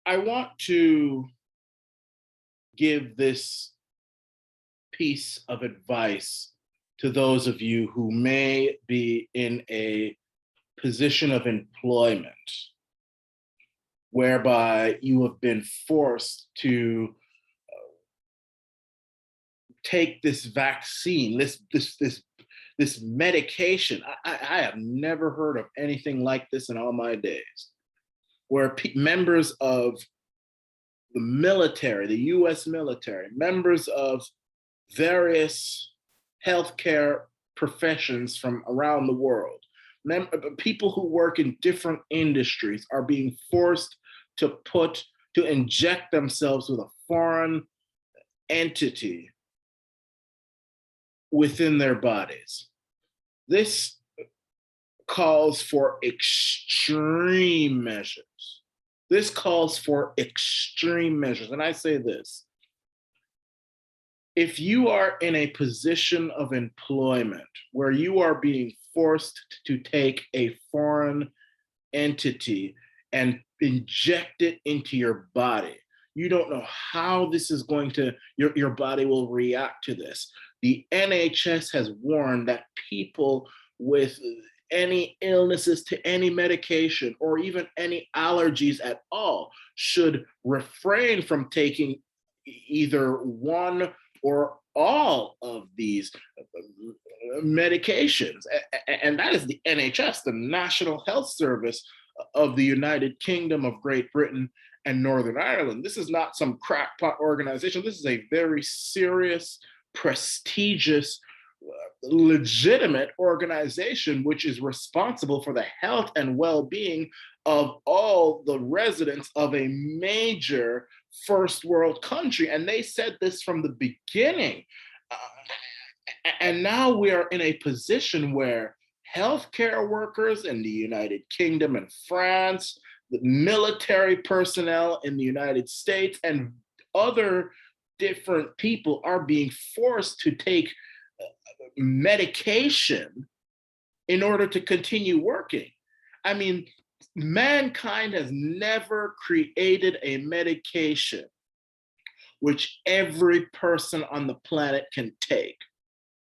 I want to give this piece of advice to those of you who may be in a position of employment whereby you have been forced to take this vaccine, this medication. I have never heard of anything like this in all my days, where members of the military, the US military, members of various healthcare professions from around the world, people who work in different industries are being forced to inject themselves with a foreign entity within their bodies. This calls for extreme measures. This calls for extreme measures. And I say this: if you are in a position of employment where you are being forced to take a foreign entity and inject it into your body, you don't know how this is going to, your body will react to this. The NHS has warned that people with any illnesses to any medication or even any allergies at all should refrain from taking either one or all of these medications. And that is the NHS, the National Health Service of the United Kingdom of Great Britain and Northern Ireland. This is not some crackpot organization. This is a very serious, prestigious, legitimate organization which is responsible for the health and well-being of all the residents of a major first world country. And they said this from the beginning. And now we are in a position where healthcare workers in the United Kingdom and France, the military personnel in the United States, and other different people are being forced to take medication in order to continue working. I mean, mankind has never created a medication which every person on the planet can take.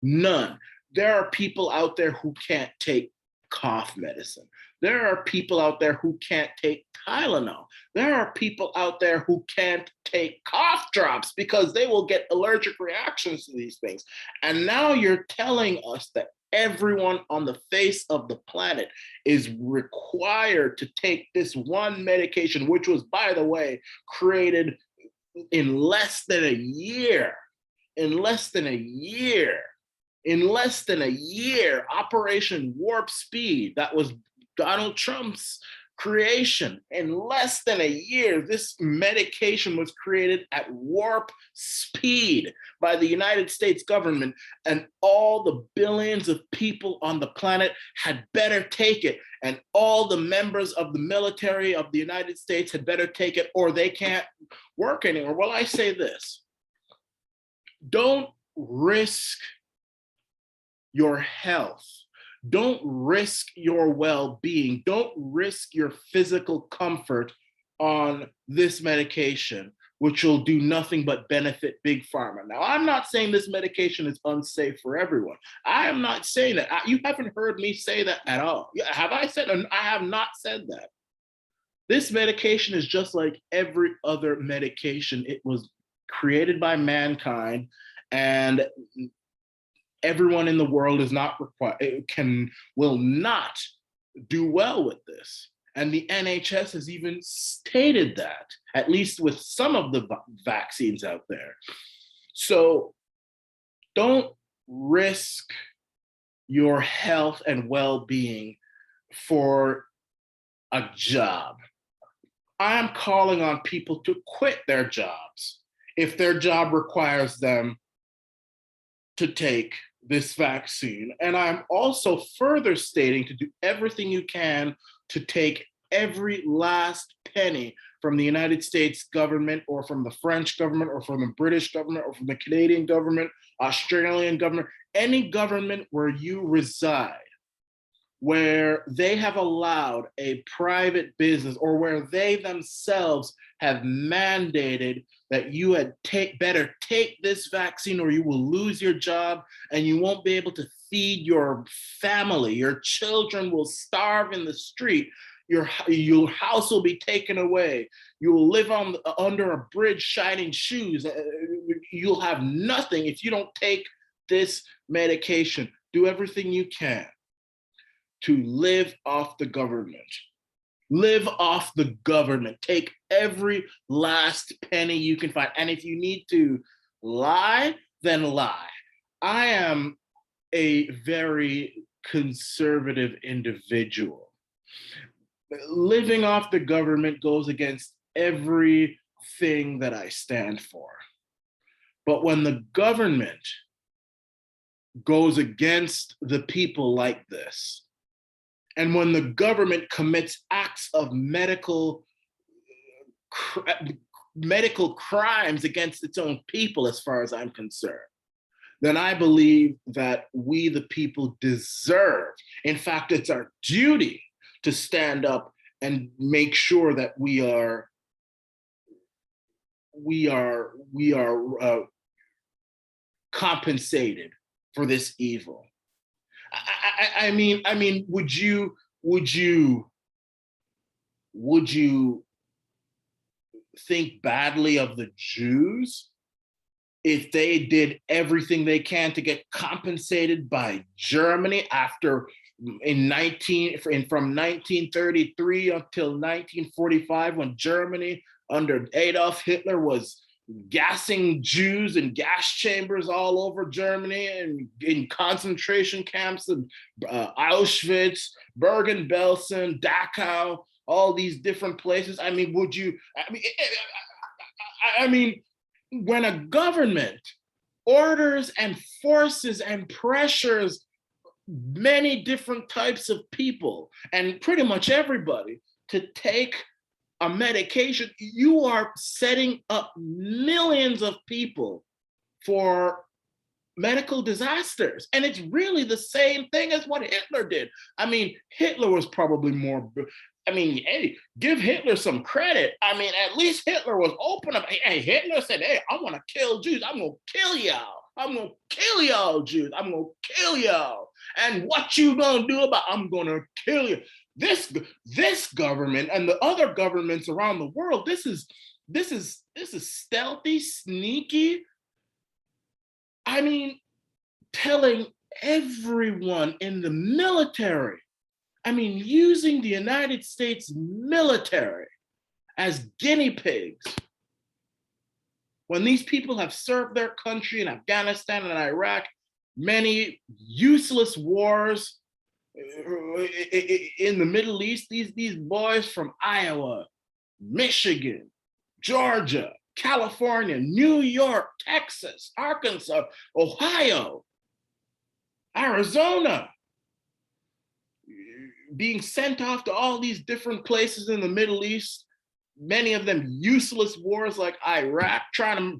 None. There are people out there who can't take cough medicine. There are people out there who can't take Tylenol. There are people out there who can't take cough drops because they will get allergic reactions to these things. And now you're telling us that everyone on the face of the planet is required to take this one medication, which was, by the way, created in less than a year. In less than a year. In less than a year, Operation Warp Speed, that was Donald Trump's creation. In less than a year, this medication was created at warp speed by the United States government, and all the billions of people on the planet had better take it, and all the members of the military of the United States had better take it, or they can't work anymore. Well, I say this: don't risk your health. Don't risk your well-being. Don't risk your physical comfort on this medication, which will do nothing but benefit Big Pharma. Now, I'm not saying this medication is unsafe for everyone. I am not saying that. You haven't heard me say that at all. Have I said? I have not said that. This medication is just like every other medication. It was created by mankind, and everyone in the world is not required, will not do well with this. And the NHS has even stated that, at least with some of the vaccines out there. So don't risk your health and well-being for a job. I am calling on people to quit their jobs if their job requires them to take this vaccine. And I'm also further stating to do everything you can to take every last penny from the United States government, or from the French government, or from the British government, or from the Canadian government, Australian government, any government where you reside. where they have allowed a private business, or where they themselves have mandated that you had better take this vaccine or you will lose your job and you won't be able to feed your family. Your children will starve in the street. Your house will be taken away. You will live under a bridge shining shoes. You'll have nothing if you don't take this medication. Do everything you can to live off the government. Live off the government. Take every last penny you can find. And if you need to lie, then lie. I am a very conservative individual. Living off the government goes against everything that I stand for. But when the government goes against the people like this, and when the government commits acts of medical crimes against its own people, as far as I'm concerned, then I believe that we, the people, deserve, in fact, it's our duty to stand up and make sure that we are compensated for this evil. I mean, would you think badly of the Jews if they did everything they can to get compensated by Germany after from 1933 until 1945, when Germany under Adolf Hitler was gassing Jews in gas chambers all over Germany and in concentration camps in Auschwitz, Bergen-Belsen, Dachau, all these different places. I mean, when a government orders and forces and pressures many different types of people and pretty much everybody to take a medication, you are setting up millions of people for medical disasters. And it's really the same thing as what Hitler did. I mean, Hitler was probably more, hey, give Hitler some credit. I mean, at least Hitler was open up. Hey, Hitler said, hey, I want to kill Jews. I'm going to kill y'all. I'm going to kill y'all, Jews. I'm going to kill y'all. And what you going to do about it? I'm going to kill you. This government and the other governments around the world, this is stealthy, sneaky. I mean, telling everyone in the military, using the United States military as guinea pigs, when these people have served their country in Afghanistan and Iraq, many useless wars in the Middle East, these boys from Iowa, Michigan, Georgia, California, New York, Texas, Arkansas, Ohio, Arizona, being sent off to all these different places in the Middle East, many of them useless wars like Iraq,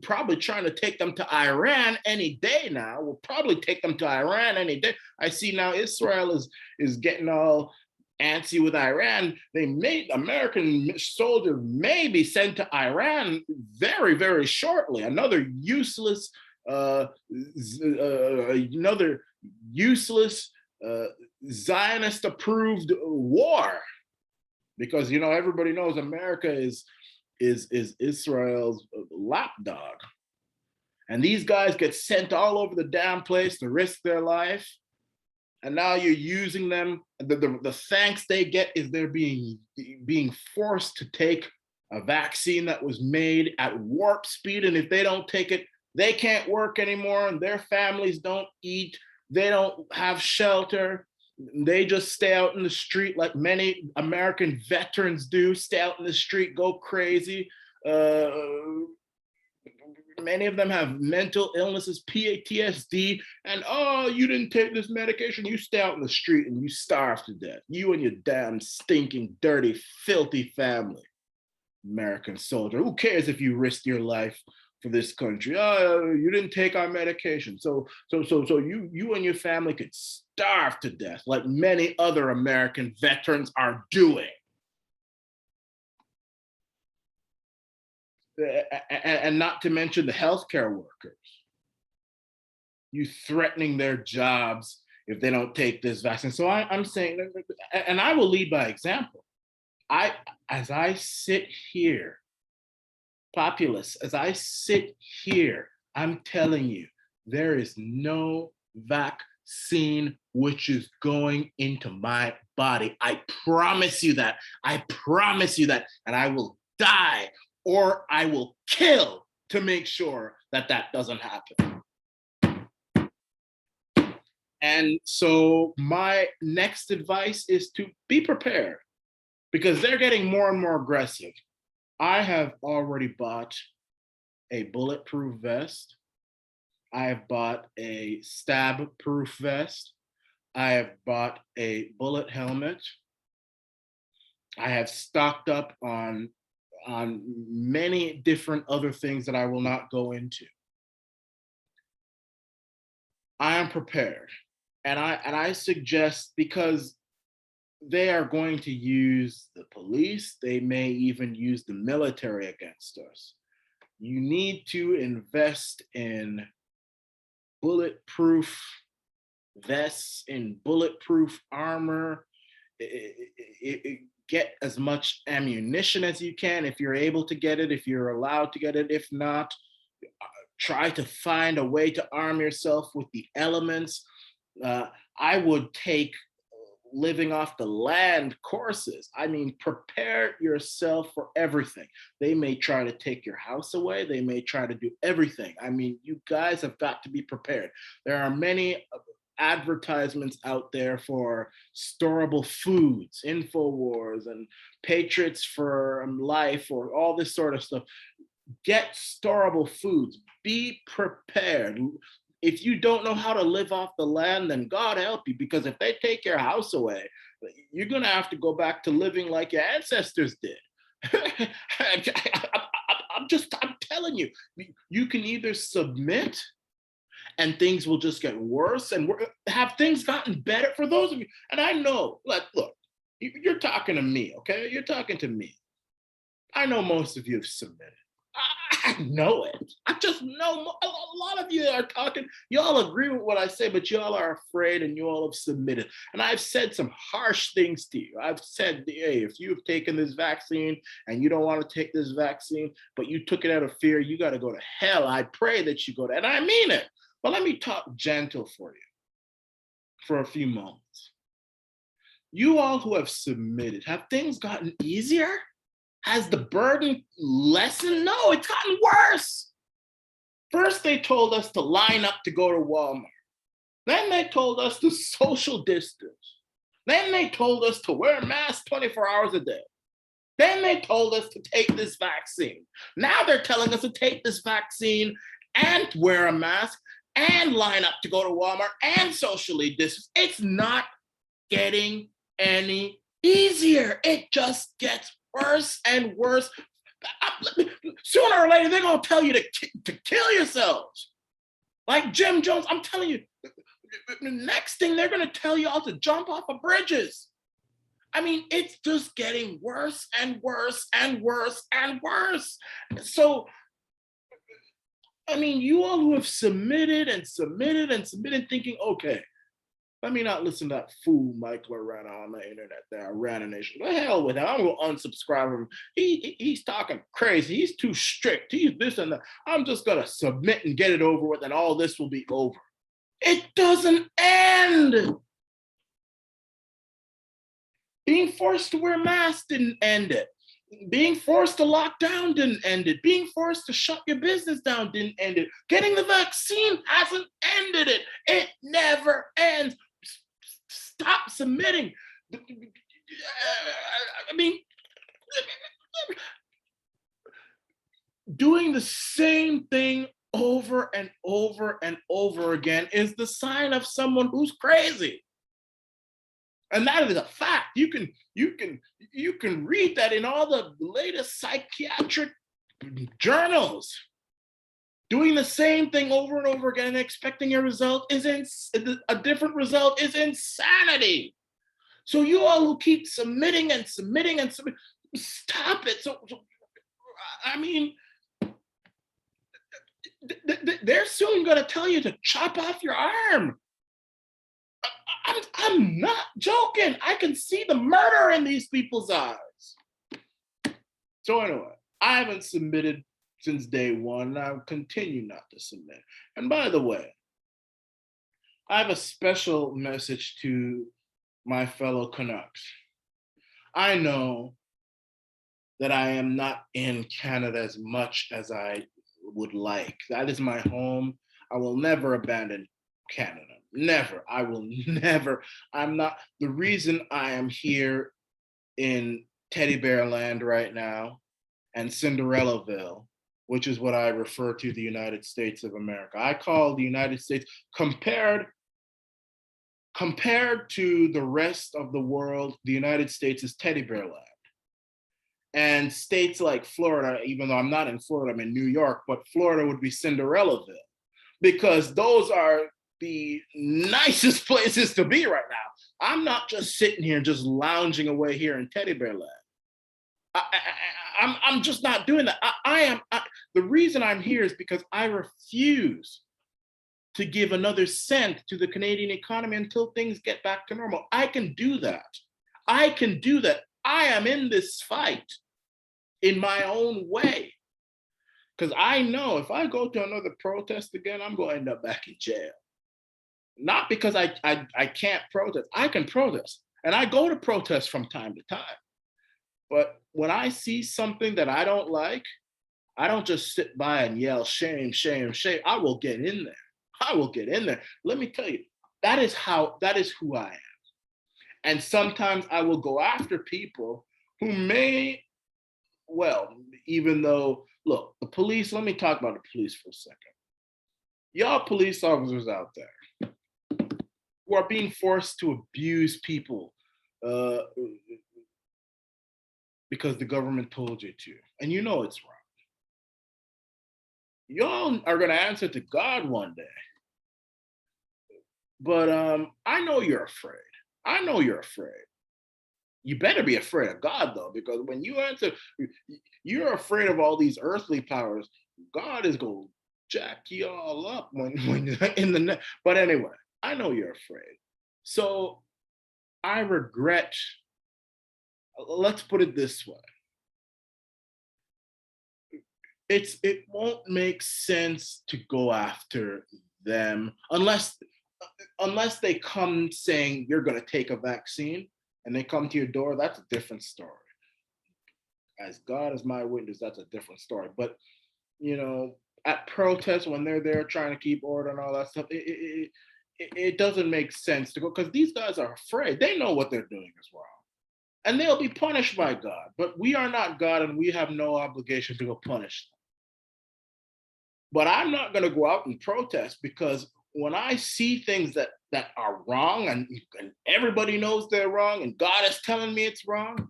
probably trying to take them to Iran any day now. We'll probably take them to Iran any day. I see now Israel is getting all antsy with Iran. American soldiers may be sent to Iran very, very shortly. Another useless Zionist-approved war. Because everybody knows America is Israel's lapdog, and these guys get sent all over the damn place to risk their life, and now you're using them. The thanks they get is they're being forced to take a vaccine that was made at warp speed, and if they don't take it, they can't work anymore, and their families don't eat, they don't have shelter. They just stay out in the street like many American veterans do, stay out in the street, go crazy. Many of them have mental illnesses, PTSD, and you didn't take this medication, you stay out in the street and you starve to death. You and your damn stinking, dirty, filthy family. American soldier, who cares if you risk your life for this country. Oh, you didn't take our medication. So you and your family could starve to death like many other American veterans are doing. And not to mention the healthcare workers. You threatening their jobs if they don't take this vaccine. So I'm saying, and I will lead by example. As I sit here, populace, as I sit here, I'm telling you, there is no vaccine which is going into my body. I promise you that. I promise you that. And I will die or I will kill to make sure that that doesn't happen. And so my next advice is to be prepared because they're getting more and more aggressive. I have already bought a bulletproof vest. I have bought a stab-proof vest. I have bought a bullet helmet. I have stocked up on many different other things that I will not go into. I am prepared. And I suggest, because they are going to use the police, they may even use the military against us. You need to invest in bulletproof vests, in bulletproof armor. Get as much ammunition as you can if you're able to get it, if you're allowed to get it. If not, try to find a way to arm yourself with the elements. I would take living off the land courses. I mean, prepare yourself for everything. They may try to take your house away. They may try to do everything. I mean, you guys have got to be prepared. There are many advertisements out there for storable foods, InfoWars and Patriots for Life, or all this sort of stuff. Get storable foods. Be prepared. If you don't know how to live off the land, then God help you, because if they take your house away, you're going to have to go back to living like your ancestors did. I'm telling you, you can either submit and things will just get worse, and have things gotten better for those of you. And I know, like, look, you're talking to me, okay? You're talking to me. I know most of you have submitted. I know it. I just know a lot of you are talking. Y'all agree with what I say, but y'all are afraid and you all have submitted. And I've said some harsh things to you. I've said, hey, if you've taken this vaccine and you don't want to take this vaccine, but you took it out of fear, you got to go to hell. I pray that you go to, and I mean it. But let me talk gentle for you for a few moments. You all who have submitted, have things gotten easier? Has the burden lessened? No, it's gotten worse. First, they told us to line up to go to Walmart. Then they told us to social distance. Then they told us to wear a mask 24 hours a day. Then they told us to take this vaccine. Now they're telling us to take this vaccine and wear a mask and line up to go to Walmart and socially distance. It's not getting any easier. It just gets worse and worse. Sooner or later, they're going to tell you to kill yourselves. Like Jim Jones, I'm telling you, the next thing they're going to tell you all to jump off of bridges. I mean, it's just getting worse and worse and worse and worse. So, I mean, you all who have submitted and submitted and submitted thinking, okay, let me not listen to that fool Michael Arana on the internet, that Arana Nation. The hell with him. I'm going to unsubscribe him. He's talking crazy. He's too strict. He's this and that. I'm just going to submit and get it over with, and all this will be over. It doesn't end. Being forced to wear masks didn't end it. Being forced to lock down didn't end it. Being forced to shut your business down didn't end it. Getting the vaccine hasn't ended it. It never ends. Stop submitting. I mean, doing the same thing over and over and over again is the sign of someone who's crazy. And that is a fact. You can read that in all the latest psychiatric journals. Doing the same thing over and over again and expecting a different result is insanity. So you all who keep submitting and submitting and submitting, stop it. I mean, they're soon going to tell you to chop off your arm. I'm not joking. I can see the murder in these people's eyes. So anyway, I haven't submitted since day one, and I'll continue not to submit. And by the way, I have a special message to my fellow Canucks. I know that I am not in Canada as much as I would like. That is my home. I will never abandon Canada. Never. I will never. I'm not. The reason I am here in Teddy Bear Land right now and Cinderellaville, which is what I refer to the United States of America. I call the United States, compared to the rest of the world, the United States is Teddy Bear Land. And states like Florida, even though I'm not in Florida, I'm in New York, but Florida would be Cinderellaville, because those are the nicest places to be right now. I'm not just sitting here, just lounging away here in Teddy Bear Land. I'm just not doing that. The reason I'm here is because I refuse to give another cent to the Canadian economy until things get back to normal. I can do that. I can do that. I am in this fight in my own way. Because I know if I go to another protest again, I'm going to end up back in jail. Not because I can't protest. I can protest. And I go to protest from time to time. But when I see something that I don't like, I don't just sit by and yell, shame, shame, shame. I will get in there. I will get in there. Let me tell you, that is who I am. And sometimes I will go after people who may, well, even though, look, the police, let me talk about the police for a second. Y'all police officers out there who are being forced to abuse people because the government told you to, and you know it's wrong. Y'all are going to answer to God one day. But I know you're afraid. I know you're afraid. You better be afraid of God, though, because when you answer, you're afraid of all these earthly powers. God is going to jack you all up when in the net. But anyway, I know you're afraid. So I regret, let's put it this way. It won't make sense to go after them unless they come saying you're going to take a vaccine and they come to your door. That's a different story. As God is my witness, that's a different story. But you know, at protests when they're there trying to keep order and all that stuff, it doesn't make sense to go, because these guys are afraid. They know what they're doing is wrong, and they'll be punished by God. But we are not God, and we have no obligation to go punish them. But I'm not going to go out and protest, because when I see things that are wrong, and everybody knows they're wrong, and God is telling me it's wrong,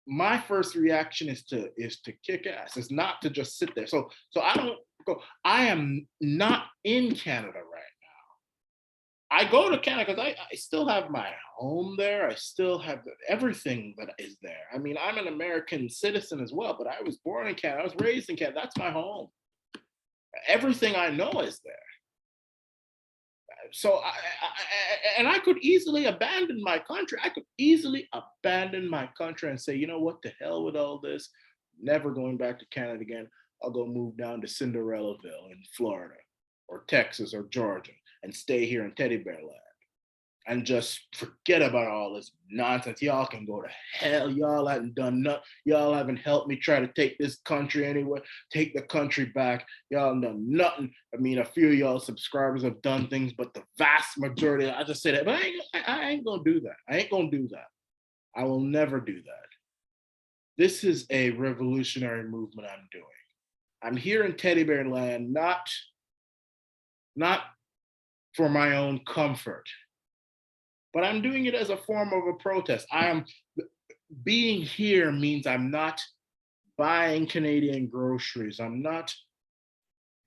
my first reaction is to kick ass. It's not to just sit there. So I don't go. I am not in Canada right now. I go to Canada because I still have my home there. I still have everything that is there. I mean, I'm an American citizen as well, but I was born in Canada. I was raised in Canada. That's my home. Everything I know is there. So I could easily abandon my country. I could easily abandon my country and say, you know what, to hell with all this. Never going back to Canada again. I'll go move down to Cinderellaville in Florida or Texas or Georgia and stay here in Teddy Bear Land and just forget about all this nonsense. Y'all can go to hell. Y'all haven't done nothing. Y'all haven't helped me try to take this country anywhere, take the country back. Y'all done nothing. I mean, a few of y'all subscribers have done things, but the vast majority, I just say that, but I ain't gonna do that. I ain't gonna do that. I will never do that. This is a revolutionary movement I'm doing. I'm here in Teddy Bear Land, not for my own comfort, but I'm doing it as a form of a protest. Being here means I'm not buying Canadian groceries. I'm not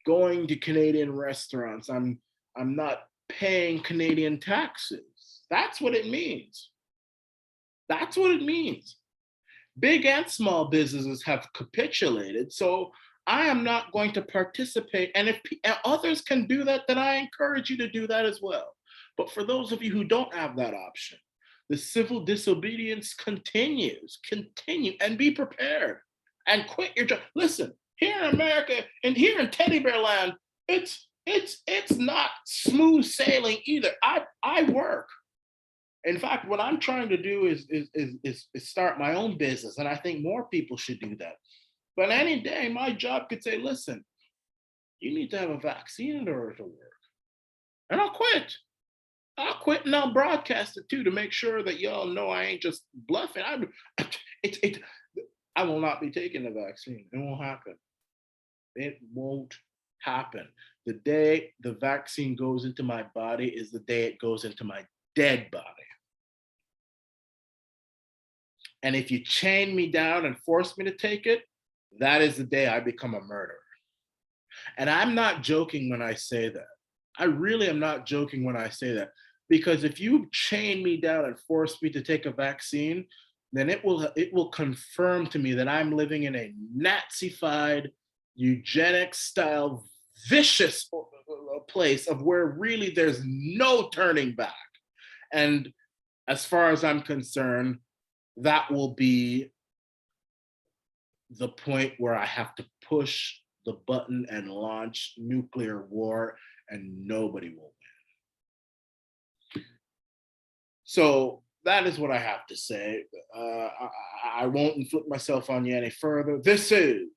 going to Canadian restaurants. I'm not paying Canadian taxes. That's what it means. That's what it means. Big and small businesses have capitulated. So I am not going to participate. And if others can do that, then I encourage you to do that as well. But for those of you who don't have that option, the civil disobedience continues. Continue and be prepared and quit your job. Listen, here in America and here in Teddy Bear Land, it's not smooth sailing either. I work. In fact, what I'm trying to do is start my own business, and I think more people should do that. But any day, my job could say, "Listen, you need to have a vaccine in order to work," and I'll quit. I'll quit and I'll broadcast it too to make sure that y'all know I ain't just bluffing. It, I will not be taking the vaccine. It won't happen. It won't happen. The day the vaccine goes into my body is the day it goes into my dead body. And if you chain me down and force me to take it, that is the day I become a murderer. And I'm not joking when I say that. I really am not joking when I say that. Because if you chain me down and force me to take a vaccine, then it will confirm to me that I'm living in a Nazified, eugenics style, vicious place of where really there's no turning back. And as far as I'm concerned, that will be the point where I have to push the button and launch nuclear war, and nobody will win. So that is what I have to say. I won't inflict myself on you any further. This is